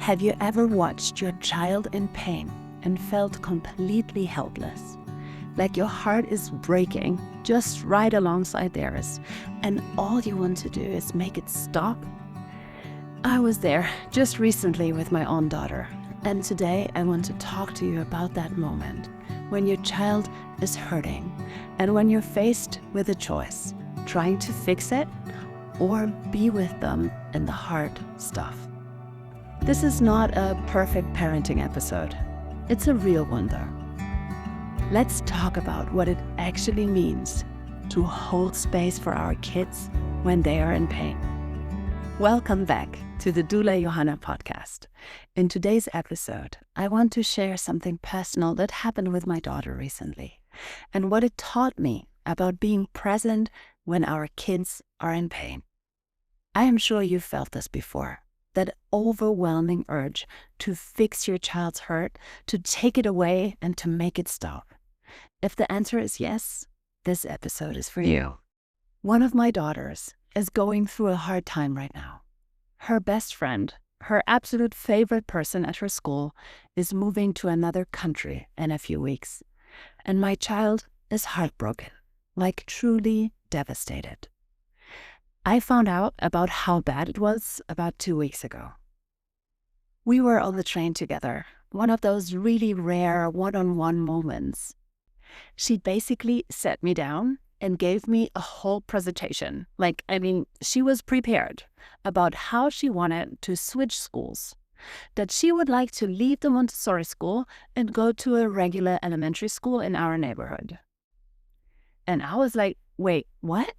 Have you ever watched your child in pain and felt completely helpless? Like your heart is breaking just right alongside theirs, and all you want to do is make it stop? I was there just recently with my own daughter, and today I want to talk to you about that moment when your child is hurting and when you're faced with a choice, trying to fix it or be with them in the hard stuff. This is not a perfect parenting episode. It's a real one though. Let's talk about what it actually means to hold space for our kids when they are in pain. Welcome back to the Doula Johanna Podcast. In today's episode, I want to share something personal that happened with my daughter recently and what it taught me about being present when our kids are in pain. I am sure you've felt this before, that overwhelming urge to fix your child's hurt, to take it away and to make it stop. If the answer is yes, this episode is for you. One of my daughters is going through a hard time right now. Her best friend, her absolute favorite person at her school, is moving to another country in a few weeks. And my child is heartbroken, like truly devastated. I found out about how bad it was about 2 weeks ago. We were on the train together, one of those really rare one-on-one moments. She basically sat me down and gave me a whole presentation. She was prepared about how she wanted to switch schools, that she would like to leave the Montessori school and go to a regular elementary school in our neighborhood. And I was like, wait, what?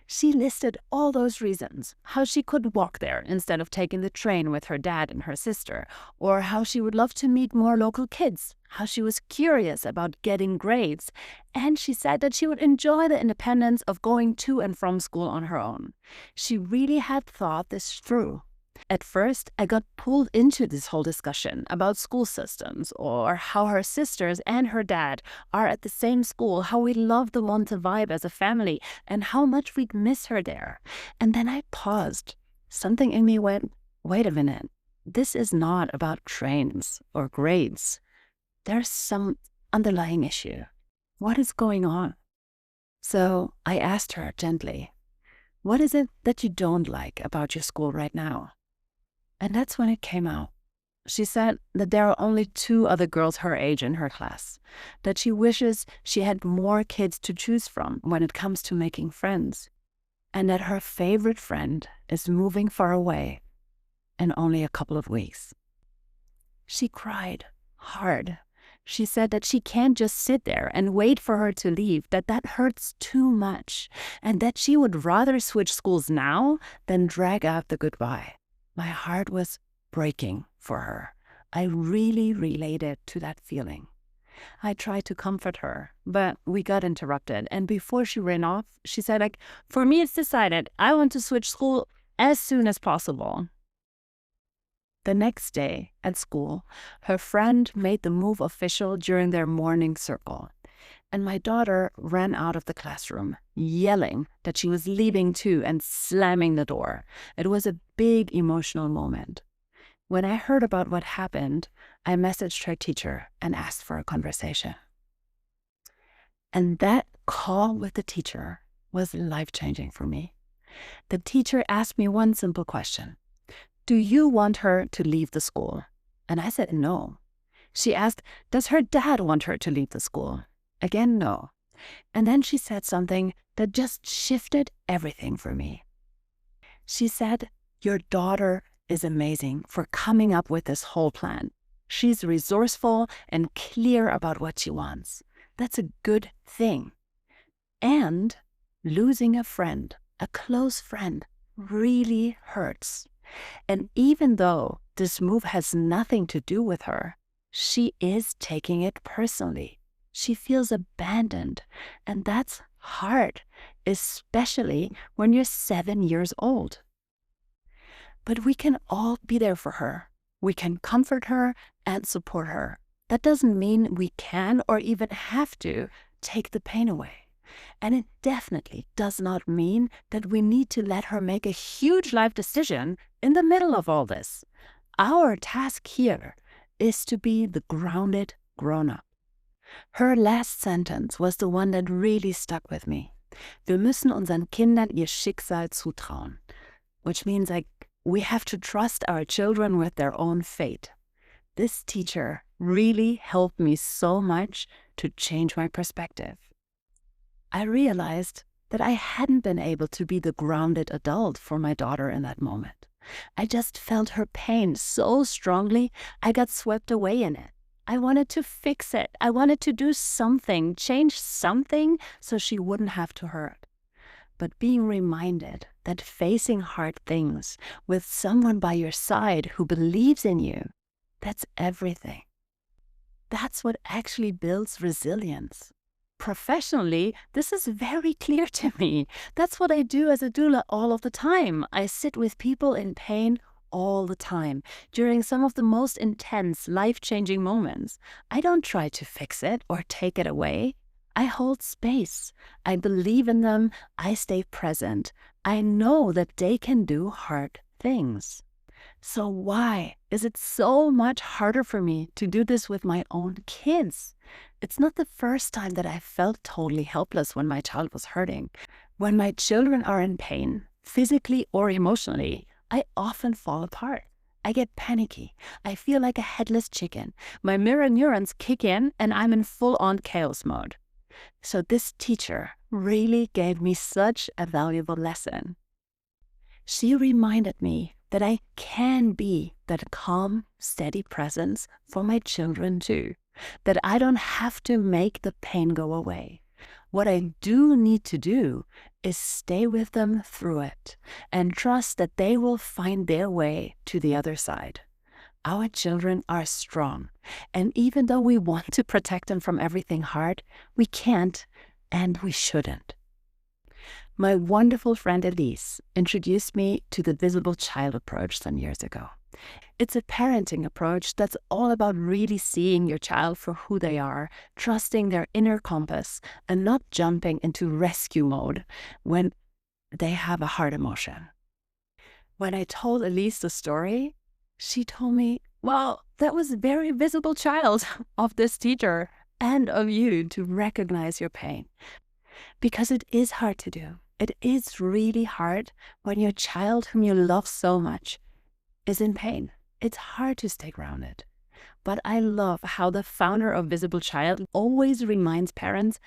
She listed all those reasons, how she could walk there instead of taking the train with her dad and her sister, or how she would love to meet more local kids, how she was curious about getting grades, and she said that she would enjoy the independence of going to and from school on her own. She really had thought this through. At first, I got pulled into this whole discussion about school systems or how her sisters and her dad are at the same school, how we love the Monte vibe as a family, and how much we'd miss her there. And then I paused. Something in me went, wait a minute, this is not about trains or grades. There's some underlying issue. What is going on? So I asked her gently, what is it that you don't like about your school right now? And that's when it came out. She said that there are only 2 other girls her age in her class, that she wishes she had more kids to choose from when it comes to making friends, and that her favorite friend is moving far away in only a couple of weeks. She cried hard. She said that she can't just sit there and wait for her to leave, that hurts too much, and that she would rather switch schools now than drag out the goodbye. My heart was breaking for her. I really related to that feeling. I tried to comfort her, but we got interrupted. And before she ran off, she said, for me, it's decided. I want to switch school as soon as possible. The next day at school, her friend made the move official during their morning circle. And my daughter ran out of the classroom, yelling that she was leaving too and slamming the door. It was a big emotional moment. When I heard about what happened, I messaged her teacher and asked for a conversation. And that call with the teacher was life-changing for me. The teacher asked me one simple question. Do you want her to leave the school? And I said no. She asked, does her dad want her to leave the school? Again, no. And then she said something that just shifted everything for me. She said, your daughter is amazing for coming up with this whole plan. She's resourceful and clear about what she wants. That's a good thing. And losing a friend, a close friend, really hurts. And even though this move has nothing to do with her, she is taking it personally. She feels abandoned, and that's hard, especially when you're 7 years old. But we can all be there for her. We can comfort her and support her. That doesn't mean we can or even have to take the pain away. And it definitely does not mean that we need to let her make a huge life decision in the middle of all this. Our task here is to be the grounded grown-up. Her last sentence was the one that really stuck with me. Wir müssen unseren Kindern ihr Schicksal zutrauen, which means we have to trust our children with their own fate. This teacher really helped me so much to change my perspective. I realized that I hadn't been able to be the grounded adult for my daughter in that moment. I just felt her pain so strongly, I got swept away in it. I wanted to fix it. I wanted to do something, change something so she wouldn't have to hurt. But being reminded that facing hard things with someone by your side who believes in you, that's everything. That's what actually builds resilience. Professionally, this is very clear to me. That's what I do as a doula all of the time. I sit with people in pain all the time during some of the most intense, life-changing moments. I don't try to fix it or take it away. I hold space. I believe in them. I stay present. I know that they can do hard things. So why is it so much harder for me to do this with my own kids? It's not the first time that I felt totally helpless when my child was hurting. When my children are in pain, physically or emotionally, I often fall apart. I get panicky. I feel like a headless chicken. My mirror neurons kick in and I'm in full-on chaos mode. So this teacher really gave me such a valuable lesson. She reminded me that I can be that calm, steady presence for my children too. That I don't have to make the pain go away. What I do need to do is stay with them through it and trust that they will find their way to the other side. Our children are strong, and even though we want to protect them from everything hard, we can't and we shouldn't. My wonderful friend Elise introduced me to the visible child approach some years ago. It's a parenting approach that's all about really seeing your child for who they are, trusting their inner compass, and not jumping into rescue mode when they have a hard emotion. When I told Elise the story, she told me, well, that was a very visible child of this teacher and of you to recognize your pain. Because it is hard to do. It is really hard when your child whom you love so much is in pain. It's hard to stay grounded. But I love how the founder of Visible Child always reminds parents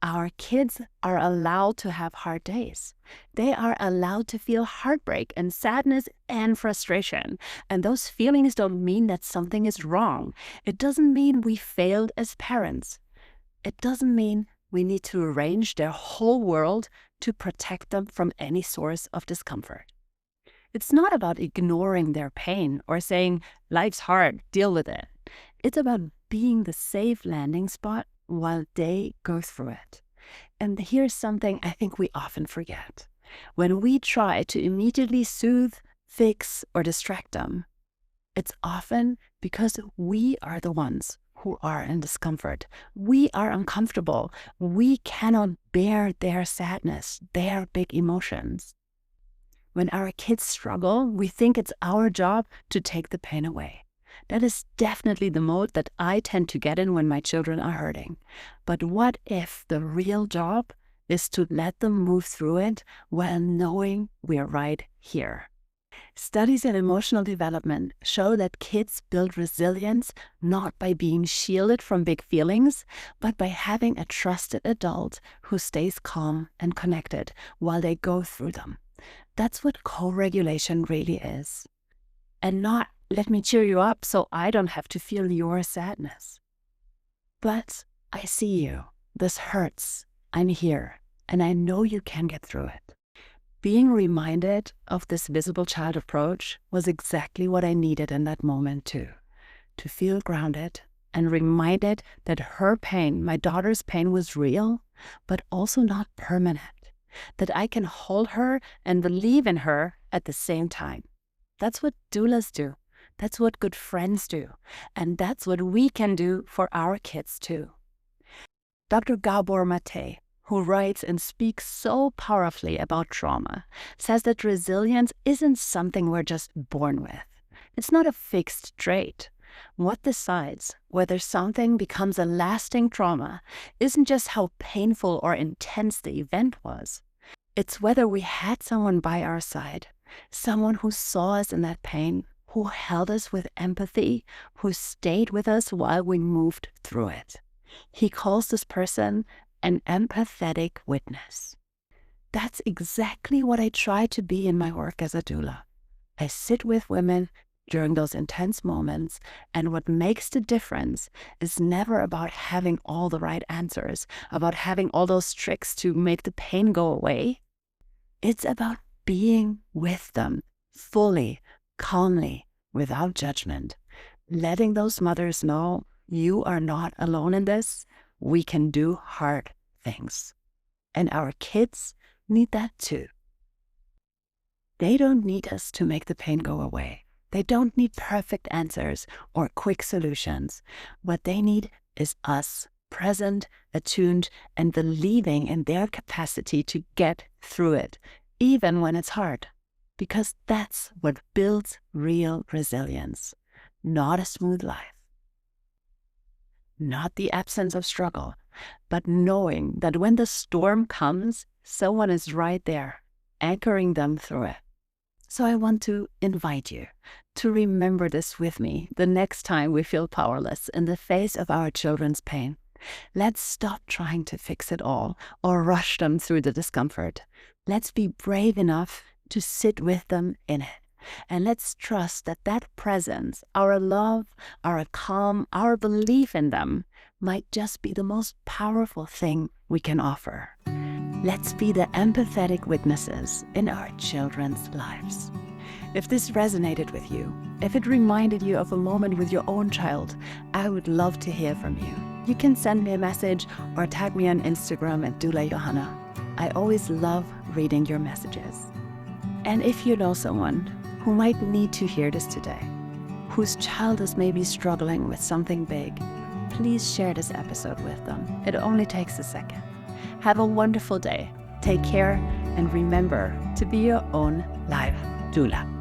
our kids are allowed to have hard days. They are allowed to feel heartbreak and sadness and frustration. And those feelings don't mean that something is wrong. It doesn't mean we failed as parents. It doesn't mean we need to arrange their whole world to protect them from any source of discomfort. It's not about ignoring their pain or saying, life's hard, deal with it. It's about being the safe landing spot while they go through it. And here's something I think we often forget. When we try to immediately soothe, fix, or distract them, it's often because we are the ones who are in discomfort. We are uncomfortable. We cannot bear their sadness, their big emotions. When our kids struggle, we think it's our job to take the pain away. That is definitely the mode that I tend to get in when my children are hurting. But what if the real job is to let them move through it while knowing we're right here? Studies in emotional development show that kids build resilience not by being shielded from big feelings, but by having a trusted adult who stays calm and connected while they go through them. That's what co-regulation really is. And not, let me cheer you up so I don't have to feel your sadness. But I see you. This hurts. I'm here. And I know you can get through it. Being reminded of this visible child approach was exactly what I needed in that moment too. To feel grounded and reminded that her pain, my daughter's pain, was real, but also not permanent. That I can hold her and believe in her at the same time. That's what doulas do. That's what good friends do. And that's what we can do for our kids too. Dr. Gabor Maté, who writes and speaks so powerfully about trauma, says that resilience isn't something we're just born with. It's not a fixed trait. What decides whether something becomes a lasting trauma isn't just how painful or intense the event was. It's whether we had someone by our side, someone who saw us in that pain, who held us with empathy, who stayed with us while we moved through it. He calls this person an empathetic witness. That's exactly what I try to be in my work as a doula. I sit with women during those intense moments, and what makes the difference is never about having all the right answers, about having all those tricks to make the pain go away. It's about being with them fully, calmly, without judgment, letting those mothers know you are not alone in this. We can do hard things. And our kids need that too. They don't need us to make the pain go away. They don't need perfect answers or quick solutions. What they need is us, present, attuned, and believing in their capacity to get through it, even when it's hard. Because that's what builds real resilience, not a smooth life. Not the absence of struggle, but knowing that when the storm comes, someone is right there, anchoring them through it. So I want to invite you to remember this with me the next time we feel powerless in the face of our children's pain. Let's stop trying to fix it all or rush them through the discomfort. Let's be brave enough to sit with them in it. And let's trust that that presence, our love, our calm, our belief in them might just be the most powerful thing we can offer. Let's be the empathetic witnesses in our children's lives. If this resonated with you, if it reminded you of a moment with your own child, I would love to hear from you. You can send me a message or tag me on Instagram at Doula Johanna. I always love reading your messages. And if you know someone who might need to hear this today, whose child is maybe struggling with something big, please share this episode with them. It only takes a second. Have a wonderful day. Take care and remember to be your own live doula.